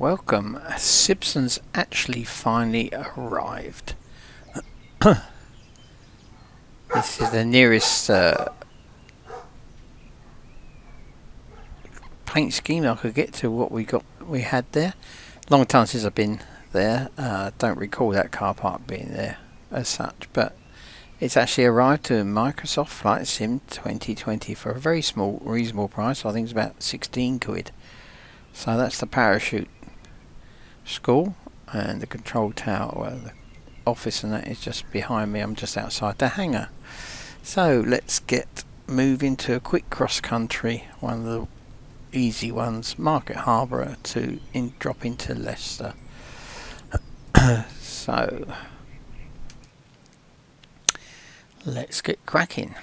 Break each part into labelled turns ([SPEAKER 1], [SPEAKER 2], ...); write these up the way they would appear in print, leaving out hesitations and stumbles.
[SPEAKER 1] Welcome. Sibson's actually finally arrived. This is the nearest paint scheme I could get to what we had there. Long time since I've been there. Don't recall that car park being there as such, but it's actually arrived to Microsoft Flight Sim 2020 for a very small, reasonable price. I think it's about 16 quid. So that's the parachute school, and the control tower, the office, and that is just behind me. I'm just outside the hangar. So let's get moving to a quick cross country, one of the easy ones, Market Harborough to drop into Leicester. So let's get cracking.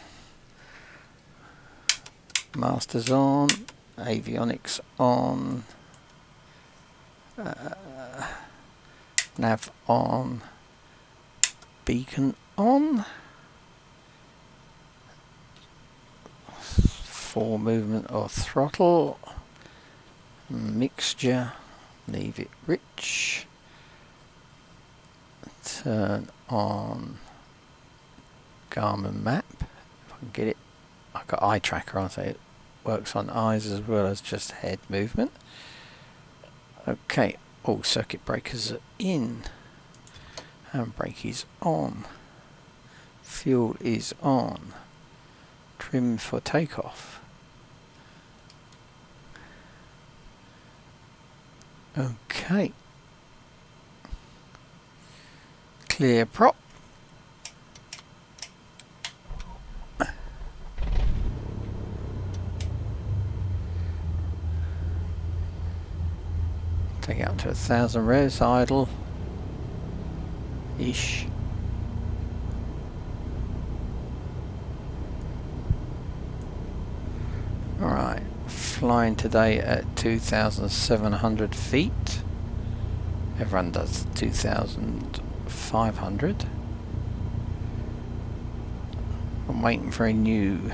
[SPEAKER 1] Masters on, avionics on, nav on, beacon on, full movement or throttle, mixture, leave it rich, turn on Garmin map, if I can get it. I've got eye tracker on, so it works on eyes as well as just head movement. Okay, all circuit breakers are in, handbrake is on, fuel is on, trim for takeoff. Okay, clear prop. Take it up to 1,000 revs, idle ish. Alright, flying today at 2,700 feet. Everyone does 2,500. I'm waiting for a new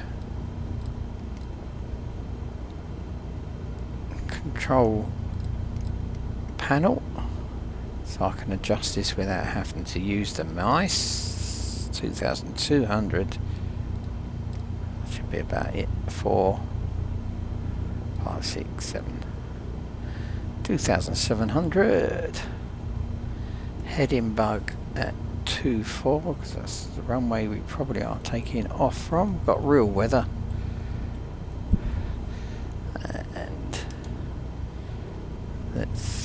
[SPEAKER 1] control panel so I can adjust this without having to use the mice. 2,200 should be about it. 4, 5, 6, 7, 2,700. Heading bug at 2.4 because that's the runway we probably are taking off from. We've got real weather. And let's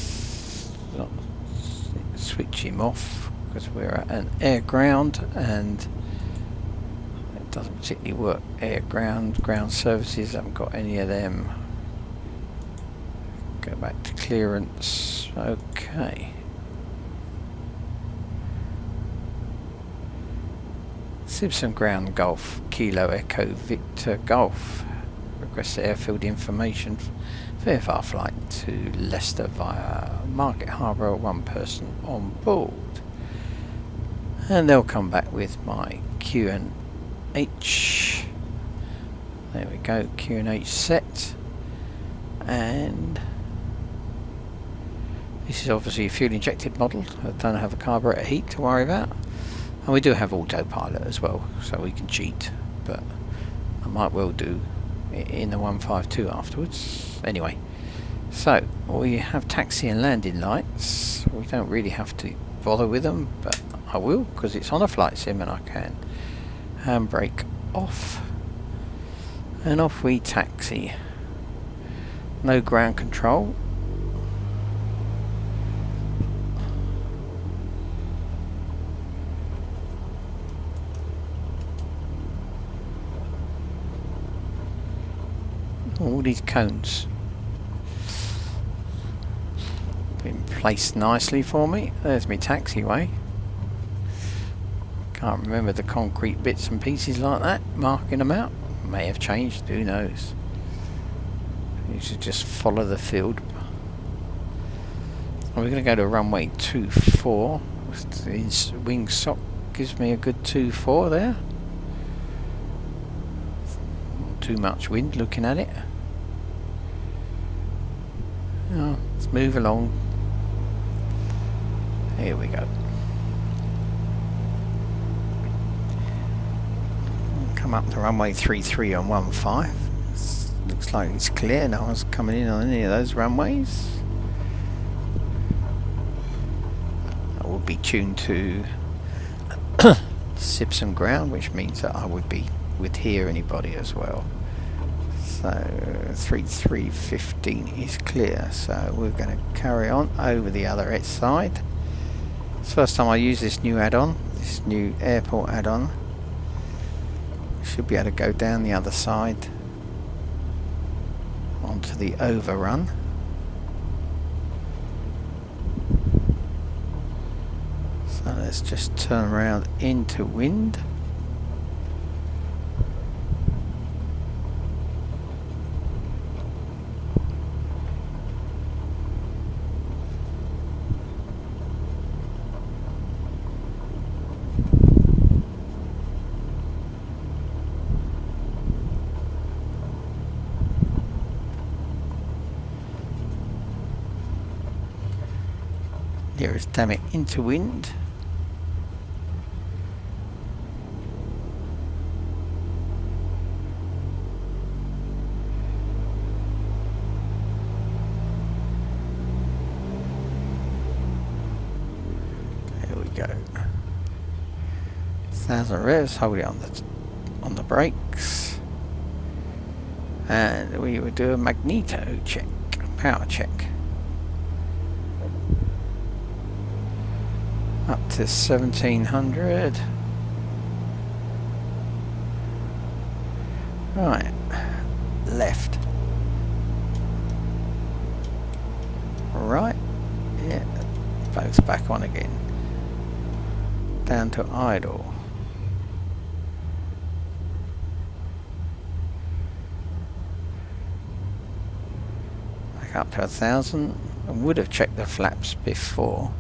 [SPEAKER 1] switch him off because we're at an air ground and it doesn't particularly work. Air ground services, haven't got any of them. Go back to clearance. Okay, Sibson ground Golf Kilo Echo Victor Golf. Request airfield information. VFR flight to Leicester via Market Harborough, one person on board. And they'll come back with my Q&H. There we go, Q&H set. And this is obviously a fuel injected model. I don't have a carburetor heat to worry about. And we do have autopilot as well, so we can cheat. But I might well do in the 152 afterwards. Anyway, so we have taxi and landing lights. We don't really have to bother with them, but I will because it's on a flight sim and I can. Handbrake off, and off we taxi. No ground control. All these cones been placed nicely for me. There's my taxiway. Can't remember the concrete bits and pieces like that, marking them out. May have changed, who knows. You should just follow the field. We're going to go to runway 24. His wing sock gives me a good 2.4 there. Not too much wind looking at it. Oh, let's move along. Here we go. Come up to runway 33 on 15. Looks like it's clear. No one's coming in on any of those runways. I will be tuned to sibson ground, which means that I would hear anybody as well. So 3315 is clear, so we're going to carry on over the other side. It's the first time I use this new add-on, this new airport add-on. Should be able to go down the other side onto the overrun. So let's just turn around into wind. Here is damn it into wind. There we go. 1,000 revs, hold it on the brakes. And we will do a magneto check, power check. Up to 1700. Right, left. Right, yeah, both back on again. Down to idle. Back up to 1,000. I would have checked the flaps before,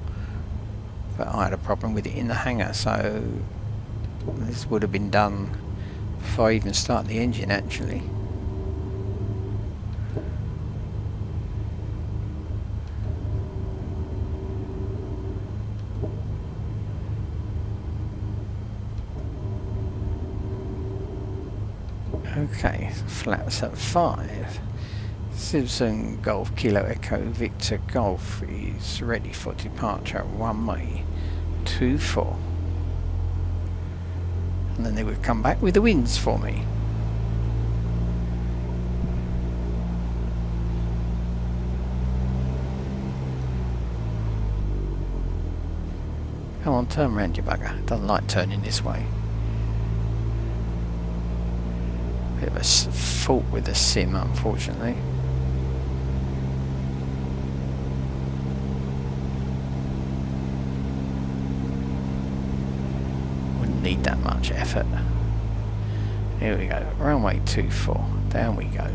[SPEAKER 1] but I had a problem with it in the hangar, so this would have been done before I even start the engine actually. Okay, flaps at 5. Sibson Golf Kilo Echo Victor Golf is ready for departure at runway 24. And then they would come back with the winds for me. Come on, turn around, you bugger. It doesn't like turning this way. Bit of a fault with the sim, unfortunately. Wouldn't need that much effort. Here we go, runway 24, down we go.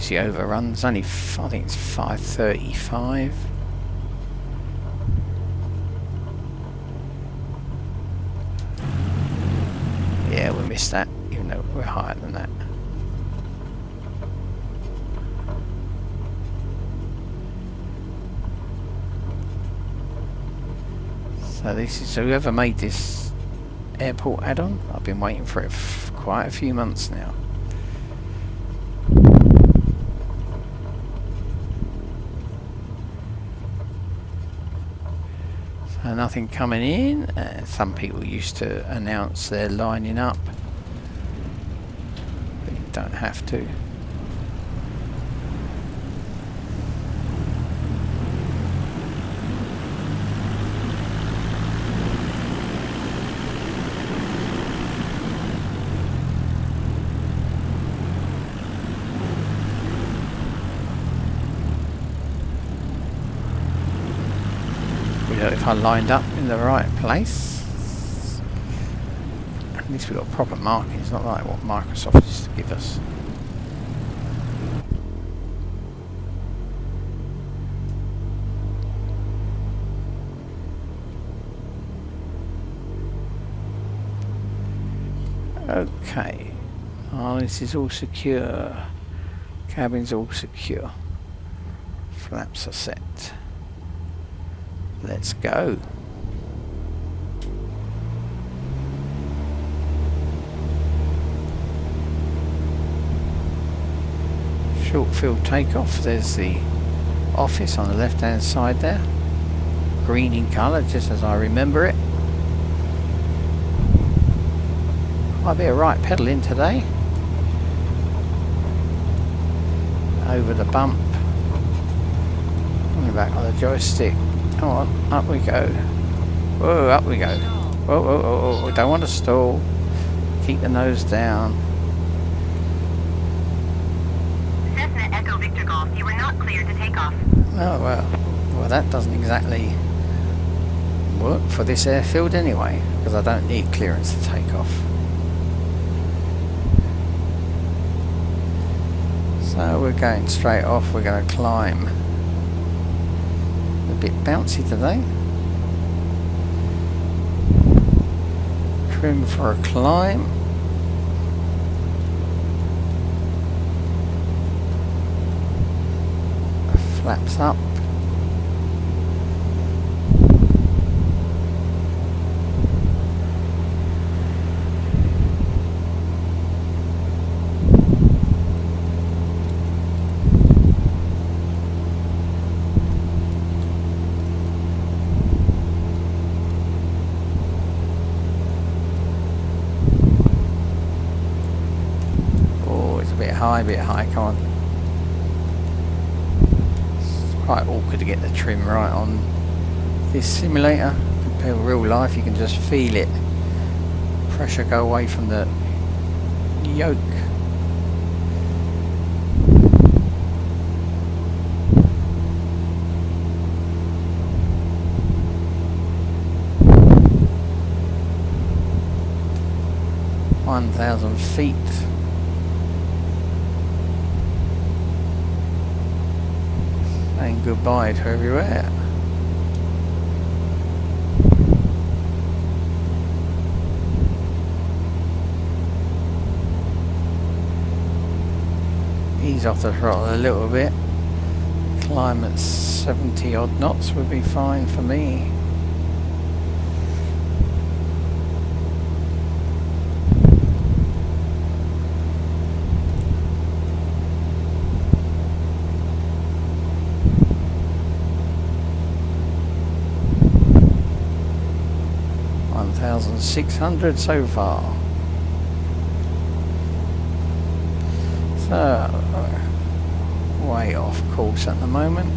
[SPEAKER 1] The overruns only, I think it's 5:35. Yeah, we missed that, even though we're higher than that. So this is, whoever made this airport add-on, I've been waiting for it for quite a few months now. Nothing coming in. Some people used to announce they're lining up, but you don't have to. If I lined up in the right place. And least we've got proper markings, not like what Microsoft used to give us. Okay, this is all secure, cabin's all secure, flaps are set, let's go. Short field takeoff, there's the office on the left hand side there, green in colour just as I remember it. Quite a bit of right pedalling today. Over the bump. Coming back on the joystick. Come on, up we go. Whoa, up we go. Whoa, whoa, whoa, whoa. We don't want to stall. Keep the nose down.
[SPEAKER 2] Cessna Echo Victor Golf, you were not cleared to take off.
[SPEAKER 1] Oh well, that doesn't exactly work for this airfield anyway, because I don't need clearance to take off. So we're going straight off, we're going to climb. A bit bouncy today. Trim for a climb. Flaps up. Bit high, come on. It's quite awkward to get the trim right on this simulator. Compared with real life, you can just feel it. Pressure go away from the yoke. (1,000 feet). Saying goodbye to everywhere. Ease off the throttle a little bit. Climb at 70 odd knots would be fine for me. $1,600 so far. So, way off course at the moment.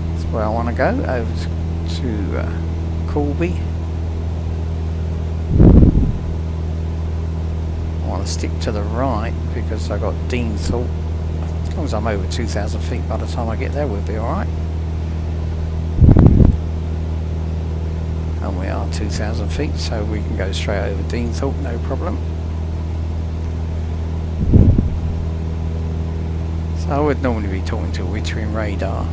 [SPEAKER 1] That's where I want to go, over to Corby. I want to stick to the right because I got Deanthorpe. As long as I'm over 2,000 feet by the time I get there, we'll be alright. And we are 2,000 feet, so we can go straight over Deanthorpe, no problem. So I would normally be talking to a Wittering radar.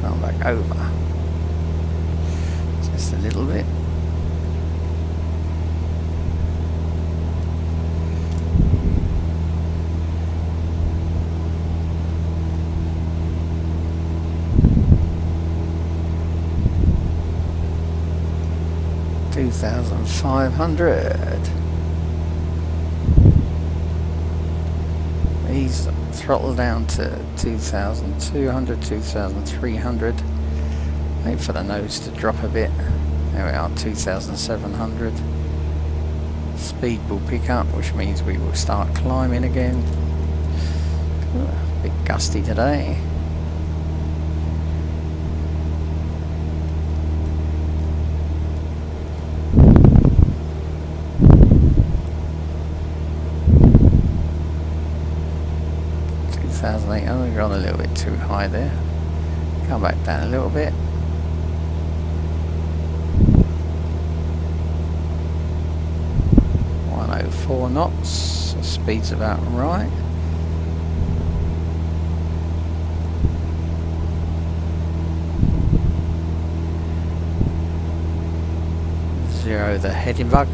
[SPEAKER 1] Come back over. Just a little bit. $2,500. Ease throttle down to 2,200, 2,300. Wait for the nose to drop a bit. There we are, 2,700. Speed will pick up, which means we will start climbing again. A bit gusty today. 2,800. We're on a little bit too high there. Come back down a little bit. .104 knots. The speed's about right. Zero the heading bug.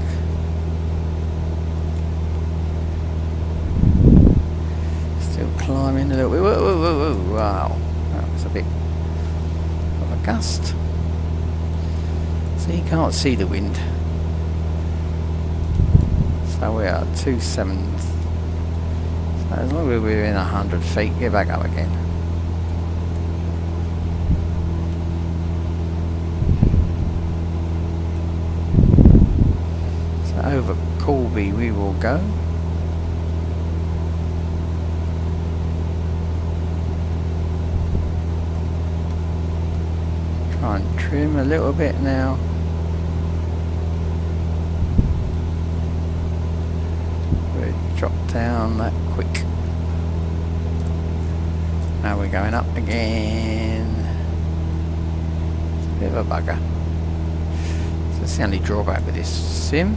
[SPEAKER 1] Still climbing a little bit. Whoa, whoa, whoa, whoa. Wow, that was a bit of a gust. So you can't see the wind. So we are 27. So as long as we're within 100 feet, get back up again. Over Corby we will go. Try and trim a little bit now. We'll drop down that quick. Now we're going up again. It's a bit of a bugger. So that's the only drawback with this sim.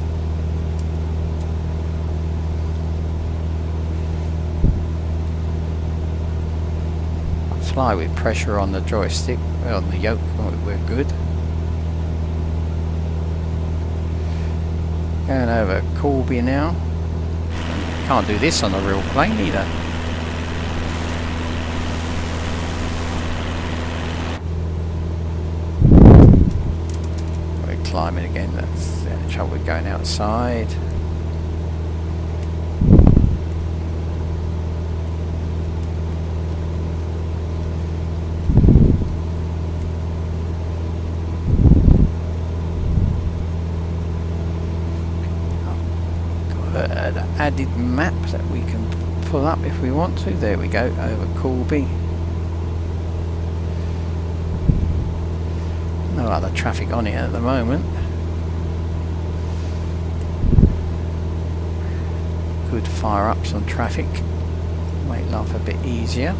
[SPEAKER 1] Fly with pressure on the joystick, on the yoke, we're good. Going over Corby now. Can't do this on a real plane either. We're climbing again, that's the only trouble with going outside. Added map that we can pull up if we want to. There we go, over Corby. No other traffic on it at the moment. Could fire up some traffic, make life a bit easier.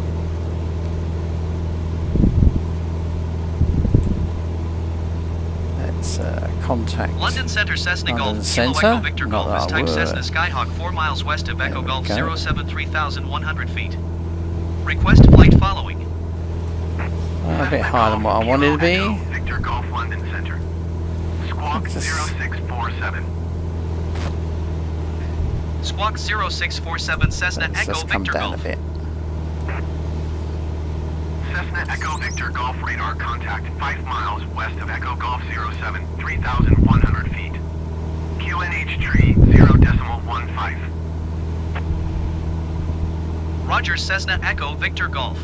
[SPEAKER 1] Contact
[SPEAKER 3] London Centre Cessna
[SPEAKER 1] London
[SPEAKER 3] Golf,
[SPEAKER 1] Centre.
[SPEAKER 3] Echo Victor
[SPEAKER 1] Not
[SPEAKER 3] Golf is
[SPEAKER 1] that I
[SPEAKER 3] type
[SPEAKER 1] would.
[SPEAKER 3] Cessna Skyhawk 4 miles west of Echo Golf
[SPEAKER 1] go.
[SPEAKER 3] 07 3,100 feet. Request flight following.
[SPEAKER 1] A bit higher than what I wanted to be.
[SPEAKER 4] Victor Golf London Centre. Squawk
[SPEAKER 1] Just-
[SPEAKER 4] 0647.
[SPEAKER 3] Squawk 0647 Cessna
[SPEAKER 1] Let's
[SPEAKER 3] Echo
[SPEAKER 1] just come
[SPEAKER 3] Victor
[SPEAKER 1] down
[SPEAKER 3] Golf.
[SPEAKER 1] a bit.
[SPEAKER 4] Cessna Echo Victor Golf radar contact 5 miles west of Echo Golf 07, 3,100 feet. QNH tree 0.15.
[SPEAKER 3] Roger Cessna Echo Victor Golf.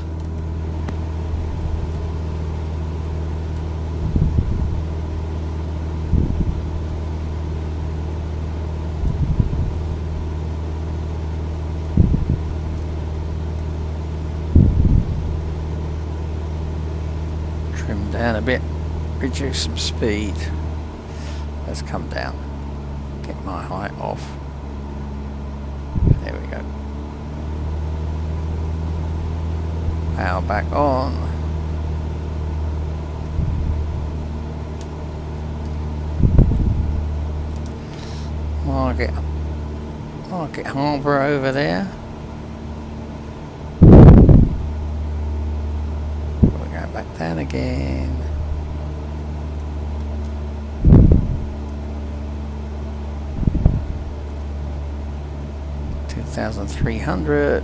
[SPEAKER 1] Trim down a bit, reduce some speed. Let's come down, get my height off. There we go. Power back on. Market Harborough over there. We're going back down again. $2,300.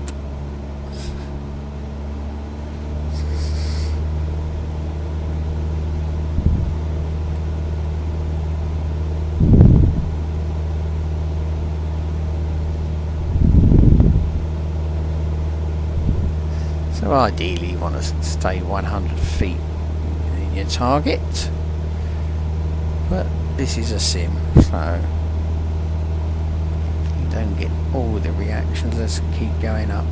[SPEAKER 1] So ideally you want to stay 100 feet in your target, but this is a sim, so you don't get all the reactions. Let's keep going up.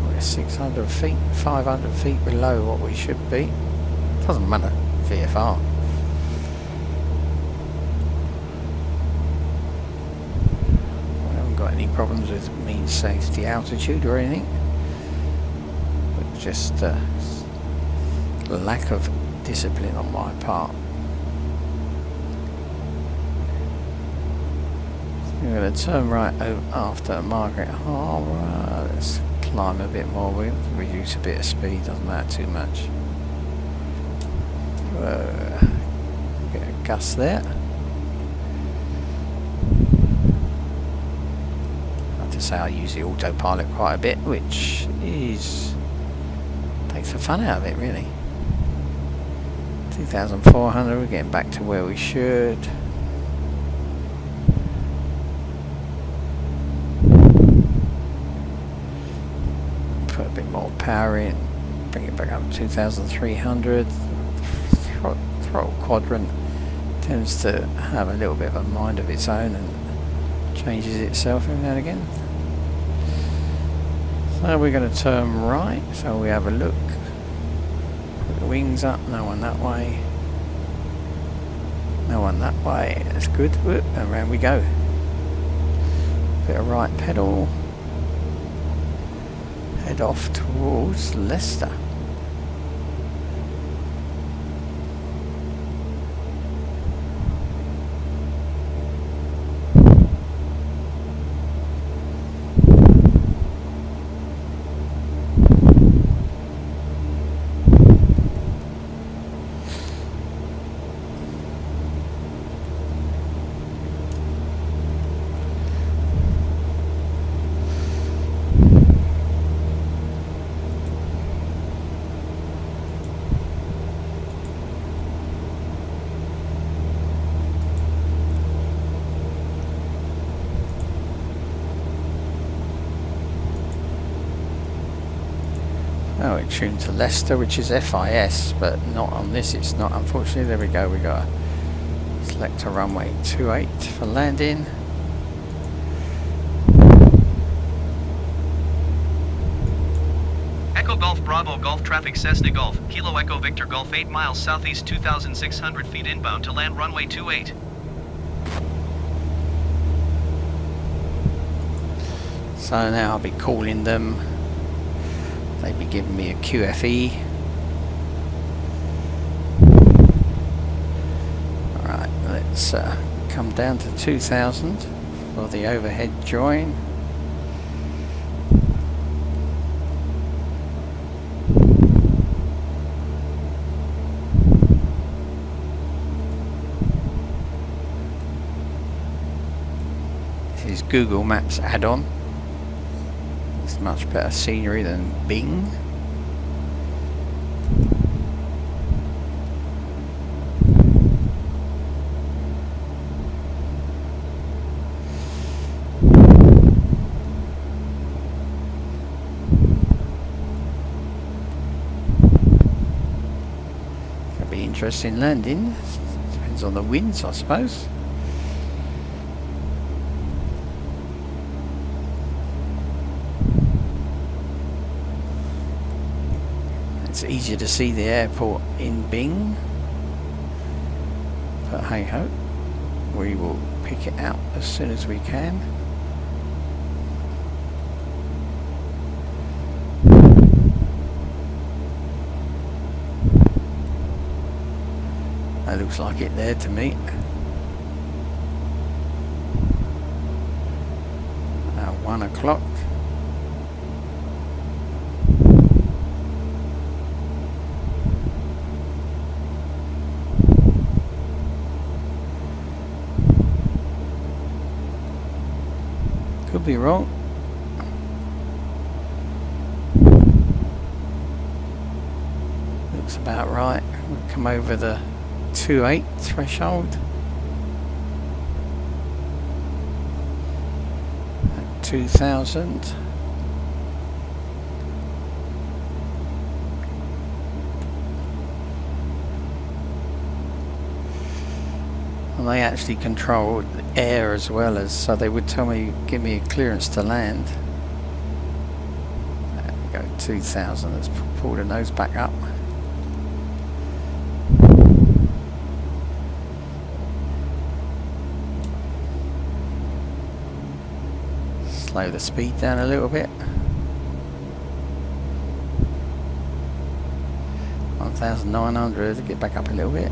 [SPEAKER 1] We're 600 feet, 500 feet below what we should be. Doesn't matter, VFR. We haven't got any problems with mean safety altitude or anything. But just lack of discipline on my part. We're going to turn right after Margaret Harborough. Let's climb a bit more. We'll reduce a bit of speed, doesn't matter too much. Bit of gust there. I have to say I use the autopilot quite a bit, which takes the fun out of it really. 2,400, we're getting back to where we should. Put a bit more power in, bring it back up to 2,300. Throttle quadrant tends to have a little bit of a mind of its own and changes itself every now and again. So we're going to turn right, so we have a look. Put the wings up, no one that way. No one that way, that's good. Whoop, and round we go. Bit of right pedal. Head off towards Leicester. Oh, it's tuned to Leicester, which is FIS, but not on this, it's not, unfortunately. There we go, we got a select a runway 28 for landing.
[SPEAKER 3] Echo Golf Bravo Golf Traffic Cessna Golf, Kilo Echo Victor Golf 8 miles southeast 2,600 feet inbound to land runway 28.
[SPEAKER 1] So now I'll be calling them. They'd be giving me a QFE. Alright, let's come down to 2,000 for the overhead join. This is Google Maps add-on. It's much better scenery than Bing. Could be interesting landing. Depends on the winds, I suppose. It's easier to see the airport in Bing, but hey ho, we will pick it out as soon as we can. That looks like it there to me. Now 1 o'clock. Could be wrong. Looks about right. We'll come over the 2.8 threshold at 2,000. And they actually control the air as well as, so they would tell me, give me a clearance to land. There we go, 2,000. Let's pull the nose back up. Slow the speed down a little bit. 1,900, get back up a little bit.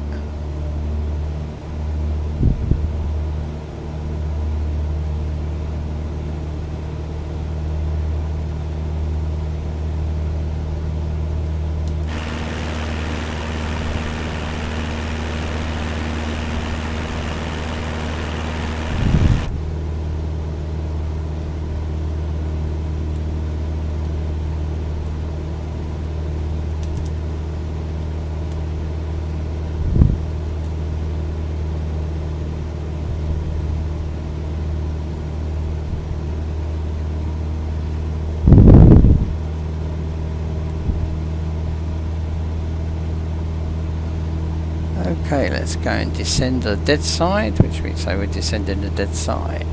[SPEAKER 1] Okay, let's go and descend the dead side, which means we're descending the dead side.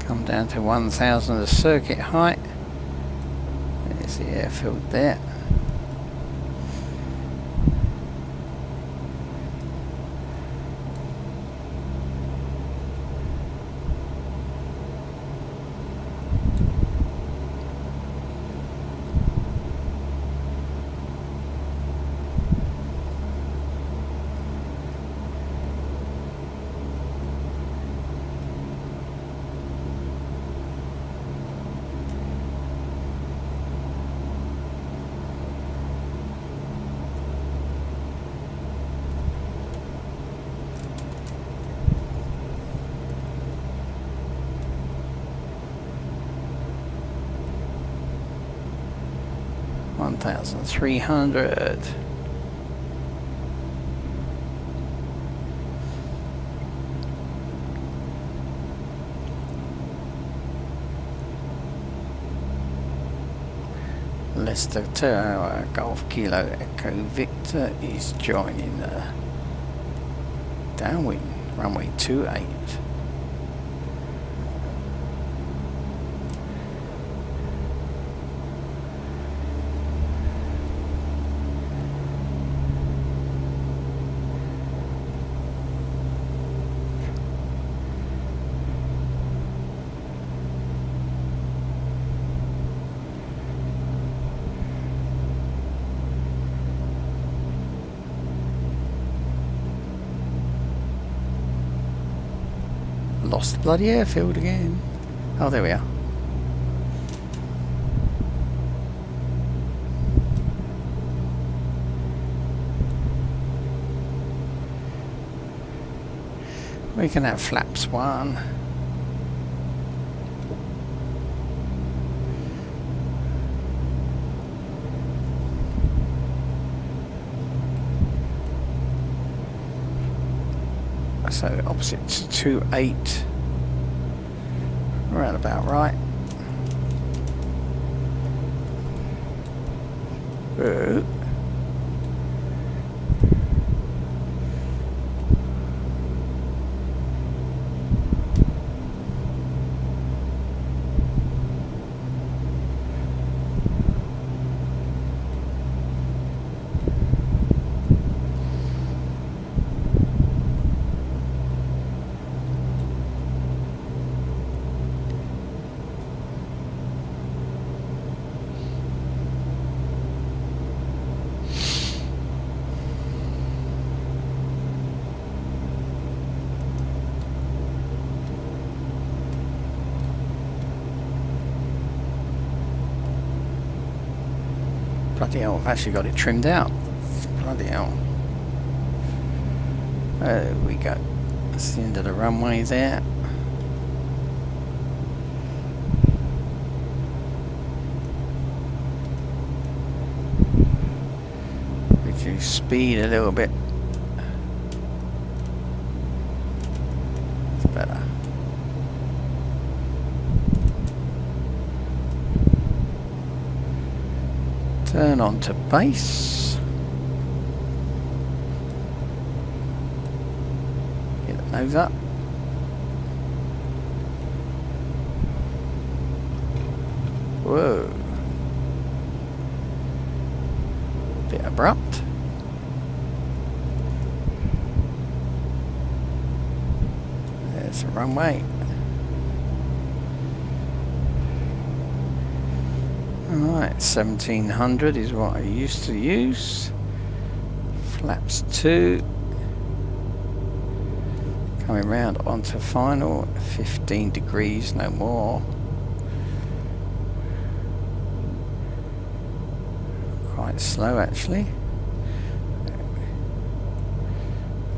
[SPEAKER 1] Come down to 1,000 the circuit height. There's the airfield there. $1,300. Leicester Tower Golf Kilo Echo Victor is joining the downwind runway 28. Lost the bloody airfield again. Oh, there we are. We can have flaps 1. So opposite to 28, around about right. Bloody hell, I've actually got it trimmed out. Bloody hell. There we go. That's the end of the runway there. Reduce speed a little bit. It's better. Turn on to base. Get the nose up. Whoa. Bit abrupt. There's the runway. Alright, 1700 is what I used to use. Flaps 2. Coming round onto final. 15 degrees, no more. Quite slow actually.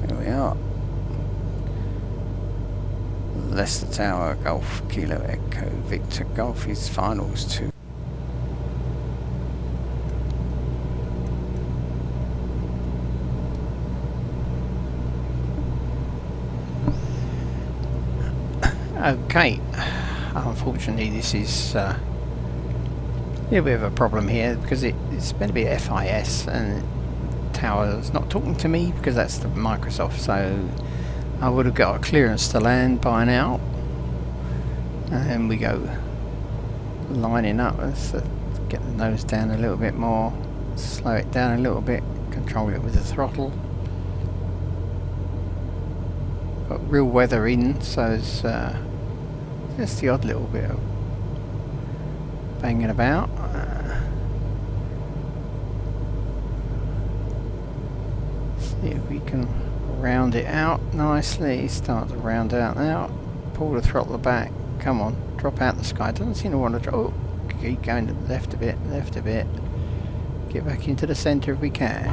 [SPEAKER 1] There we are. Leicester Tower, Golf, Kilo Echo, Victor Golf is finals 2. Okay, unfortunately this is a little bit of a problem here because it's meant to be FIS and Tower's not talking to me because that's the Microsoft, so I would have got a clearance to land by now. And we go lining up. Let's get the nose down a little bit more, slow it down a little bit, control it with the throttle. Got real weather in, so it's just the odd little bit of banging about. See if we can round it out nicely. Start to round out now. Pull the throttle back. Come on, drop out the sky. Doesn't seem to want to drop. Oh, keep going to the left a bit, left a bit. Get back into the centre if we can.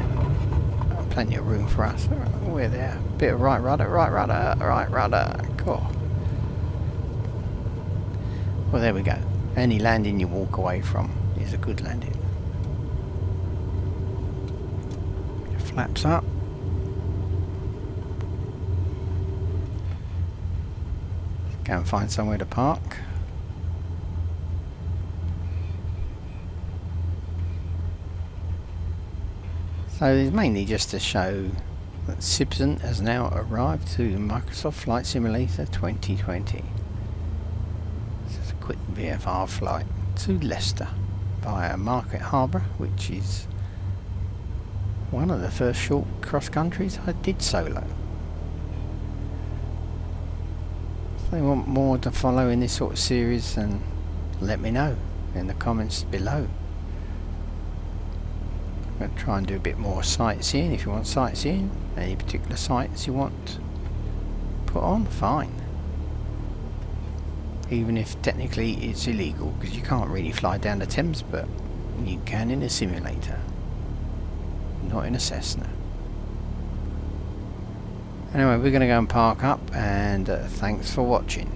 [SPEAKER 1] Oh, plenty of room for us. We're there. Bit of right rudder, right rudder, right rudder. Cool. Well, there we go. Any landing you walk away from is a good landing. Flaps up. Go and find somewhere to park. So it's mainly just to show that Sibson has now arrived to Microsoft Flight Simulator 2020. This is a quick VFR flight to Leicester via Market Harborough, which is one of the first short cross countries I did solo. If they want more to follow in this sort of series, then let me know in the comments below. I'm going to try and do a bit more sightseeing. If you want sightseeing, any particular sites you want put on, fine. Even if technically it's illegal, because you can't really fly down the Thames, but you can in a simulator, not in a Cessna. Anyway, we're going to go and park up, and thanks for watching.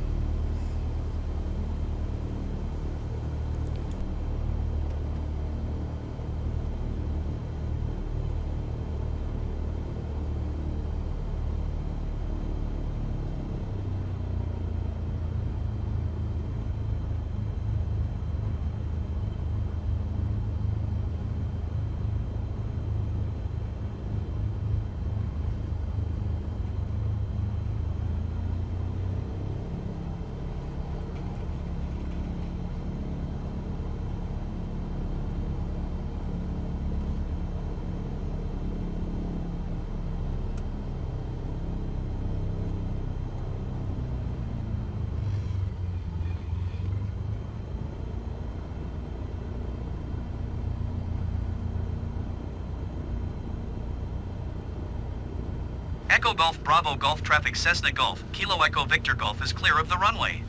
[SPEAKER 3] Echo Golf Bravo Golf traffic Cessna Golf, Kilo Echo Victor Golf is clear of the runway.